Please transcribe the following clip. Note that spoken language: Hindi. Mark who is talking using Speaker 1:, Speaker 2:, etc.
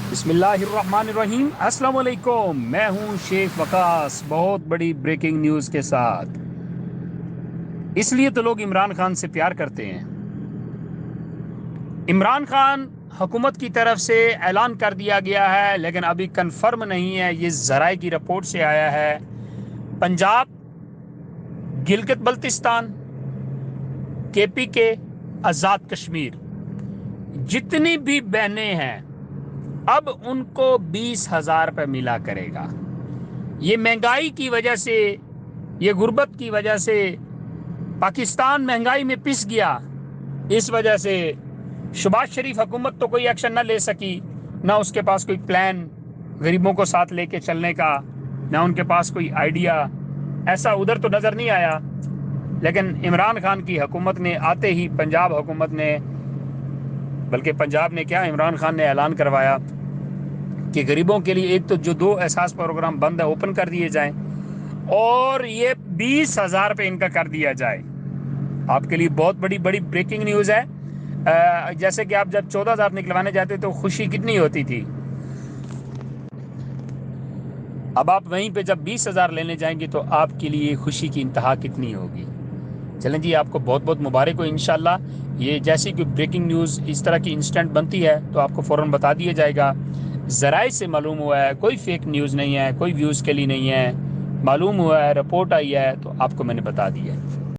Speaker 1: बिस्मिल्लाहिर्रहमानिर्रहीम। अस्सलाम वालेकुम। मैं हूं शेख वकास, बहुत बड़ी ब्रेकिंग न्यूज़ के साथ। इसलिए तो लोग इमरान खान से प्यार करते हैं। इमरान खान हुकूमत की तरफ से ऐलान कर दिया गया है, लेकिन अभी कंफर्म नहीं है। ये ज़राए की रिपोर्ट से आया है। पंजाब, गिलगित बल्तिस्तान, केपी के, आज़ाद कश्मीर, जितनी भी बहनें हैं अब उनको 20,000 रुपये मिला करेगा। ये महंगाई की वजह से, ये गुर्बत की वजह से पाकिस्तान महंगाई में पिस गया। इस वजह से शहबाज शरीफ हुकूमत तो कोई एक्शन ना ले सकी, ना उसके पास कोई प्लान गरीबों को साथ लेके चलने का, ना उनके पास कोई आइडिया ऐसा उधर तो नज़र नहीं आया। लेकिन इमरान खान की हुकूमत ने आते ही पंजाब हुकूमत ने, बल्कि पंजाब ने क्या, इमरान खान ने ऐलान करवाया कि गरीबों के लिए एक तो जो 2 एहसास प्रोग्राम बंद है ओपन कर दिए जाएं, और ये 20,000 रुपये इनका कर दिया जाए। आपके लिए बहुत बड़ी बड़ी ब्रेकिंग न्यूज़ है। जैसे कि आप जब 14,000 निकलवाने जाते तो खुशी कितनी होती थी, अब आप वहीं पे जब 20,000 लेने जाएंगे तो आपके लिए खुशी की इंतहा कितनी होगी। चलें जी, आपको बहुत बहुत मुबारक हो। इंशाल्लाह ये जैसी कोई ब्रेकिंग न्यूज़ इस तरह की इंस्टेंट बनती है तो आपको फ़ौरन बता दिया जाएगा। ज़राए से मालूम हुआ है, कोई फेक न्यूज़ नहीं है, कोई व्यूज़ के लिए नहीं है, मालूम हुआ है, रिपोर्ट आई है तो आपको मैंने बता दिया है।